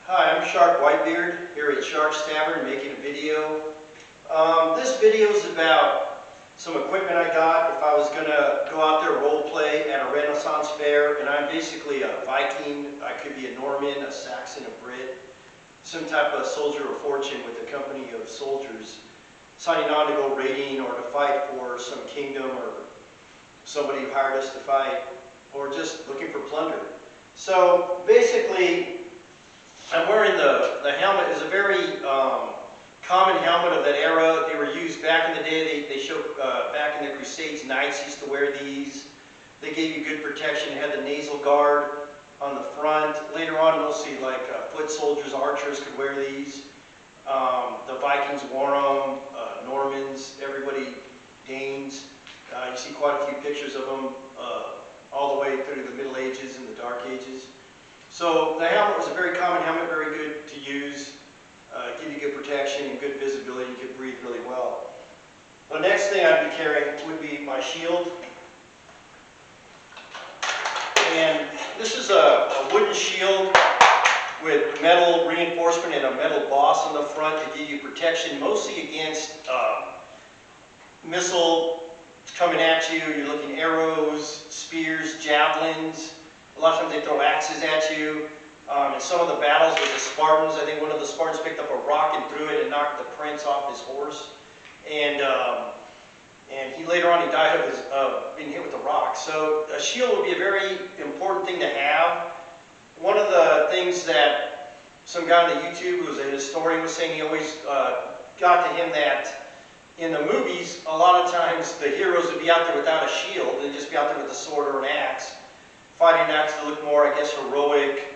Hi, I'm Shark Whitebeard here at Shark's Tavern making a video. This video is about some equipment I got if I was going to go out there role play at a Renaissance fair, and I'm basically a Viking. I could be a Norman, a Saxon, a Brit, some type of soldier of fortune with a company of soldiers signing on to go raiding or to fight for some kingdom or somebody who hired us to fight, or just looking for plunder. So basically, I'm wearing the helmet. Is a very common helmet of that era. They were used back in the day. They show back in the Crusades, knights used to wear these. They gave you good protection. It had the nasal guard on the front. Later on, mostly like foot soldiers, archers could wear these. The Vikings wore them, Normans, everybody, Danes. You see quite a few pictures of them all the way through the Middle Ages and the Dark Ages. So the helmet was a very common helmet, very good to use, give you good protection and good visibility. You could breathe really well. The next thing I'd be carrying would be my shield. And this is a wooden shield with metal reinforcement and a metal boss on the front to give you protection, mostly against missile coming at you. You're looking arrows, spears, javelins. A lot of times they throw axes at you. In some of the battles with the Spartans, I think one of the Spartans picked up a rock and threw it and knocked the prince off his horse. And he later on he died of being hit with a rock. So a shield would be a very important thing to have. One of the things that some guy on the YouTube who was a historian was saying, he always got to him that in the movies, a lot of times the heroes would be out there without a shield and just be out there with a sword or an axe, fighting acts to look more, I guess, heroic,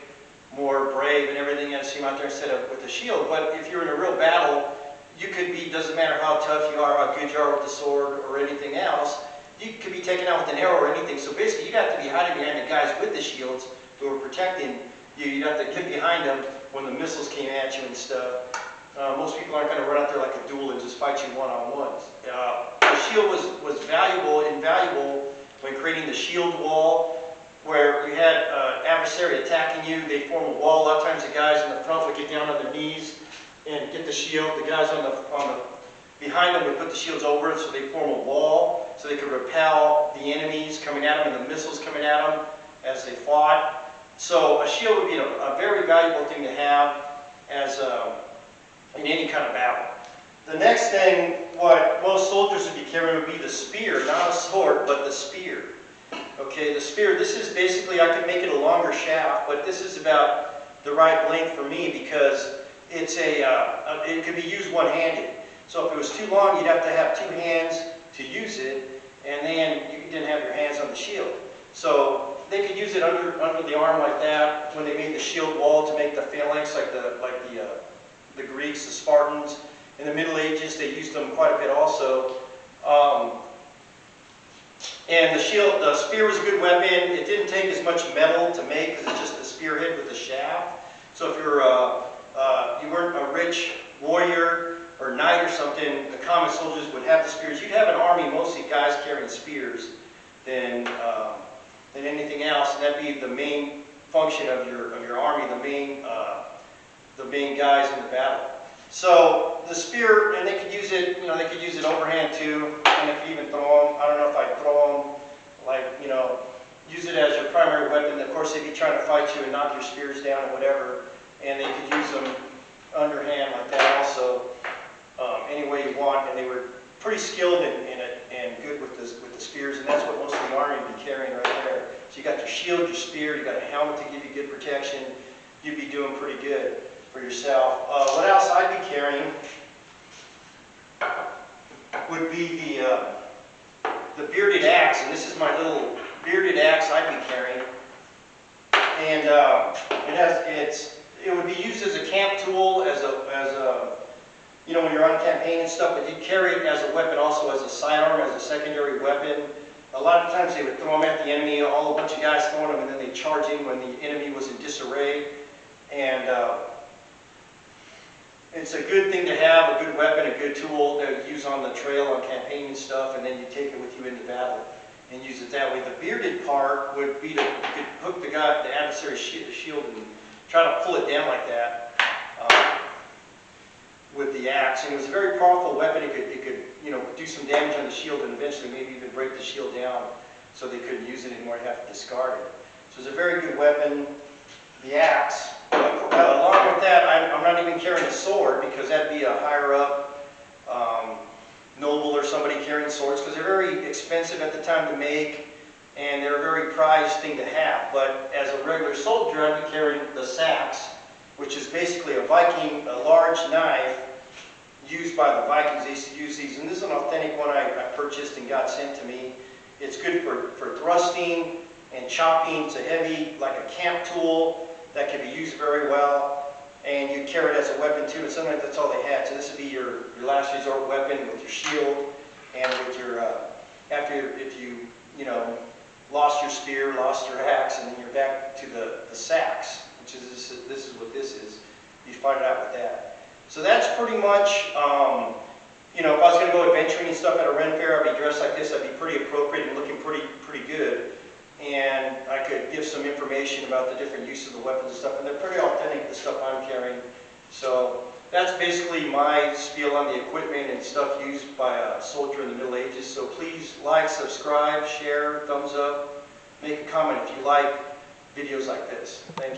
more brave and everything, and see him out there instead of with a shield. But if you're in a real battle, you could be, doesn't matter how tough you are, how good you are with the sword or anything else, you could be taken out with an arrow or anything. So basically you'd have to be hiding behind the guys with the shields who are protecting you. You'd have to get behind them when the missiles came at you and stuff. Most people aren't going to run out there like a duel and just fight you one-on-one. The shield was invaluable when creating the shield wall, where you had adversary attacking you. They form a wall. A lot of times the guys in the front would get down on their knees and get the shield. The guys behind them would put the shields over it, so they form a wall so they could repel the enemies coming at them and the missiles coming at them as they fought. So a shield would be a very valuable thing to have as in any kind of battle. The next thing, what most soldiers would be carrying would be the spear, not a sword, but the spear. Okay, the spear, this is basically, I could make it a longer shaft, but this is about the right length for me because it's it could be used one-handed. So if it was too long, you'd have to have two hands to use it, and then you didn't have your hands on the shield. So they could use it under the arm like that when they made the shield wall to make the phalanx, like the Greeks, the Spartans. In the Middle Ages, they used them quite a bit also. And the spear was a good weapon. It didn't take as much metal to make because it's just the spearhead with the shaft. So if you weren't a rich warrior or knight or something, the common soldiers would have the spears. You'd have an army, mostly guys carrying spears, than anything else, and that'd be the main function of your army, the main guys in the battle. So the spear, and they could use it, they could use it overhand too, and they could even throw them. I don't know if I'd throw them, like, use it as your primary weapon. Of course, they'd be trying to fight you and knock your spears down or whatever, and they could use them underhand like that also, any way you want. And they were pretty skilled in it and good with the spears, and that's what most of the army would be carrying right there. So you got your shield, your spear, you got a helmet to give you good protection. You'd be doing pretty good for yourself. What else I'd be carrying would be the bearded axe, and this is my little bearded axe I'd be carrying. And it would be used as a camp tool, as a when you're on campaign and stuff, but you'd carry it as a weapon also, as a sidearm, as a secondary weapon. A lot of times they would throw them at the enemy, a bunch of guys throwing them, and then they'd charge in when the enemy was in disarray. And it's a good thing to have, a good weapon, a good tool that you use on the trail, on campaign and stuff, and then you take it with you into battle and use it that way. The bearded part would be to hook the adversary's shield and try to pull it down like that with the axe. And it was a very powerful weapon. It could do some damage on the shield and eventually maybe even break the shield down so they couldn't use it anymore and have to discard it. So it's a very good weapon, the axe. Along with that, I'm not even carrying a sword because that'd be a higher up noble or somebody carrying swords because they're very expensive at the time to make and they're a very prized thing to have. But as a regular soldier, I'd be carrying the sax, which is basically a Viking, a large knife used by the Vikings. They used to use these, and this is an authentic one I purchased and got sent to me. It's good for thrusting and chopping. It's a heavy, like a camp tool that can be used very well. And you carry it as a weapon too, and sometimes that's all they had. So this would be your last resort weapon with your shield and with your, if you lost your spear, lost your axe, and then you're back to the sax, which is, this is what this is. You fight it out with that. So that's pretty much, if I was going to go adventuring and stuff at a Ren Fair, I'd be dressed like this. I'd be pretty appropriate and looking pretty good. And I could give some information about the different use of the weapons and stuff. And they're pretty authentic, the stuff I'm carrying. So that's basically my spiel on the equipment and stuff used by a soldier in the Middle Ages. So please like, subscribe, share, thumbs up, make a comment if you like videos like this. Thank you.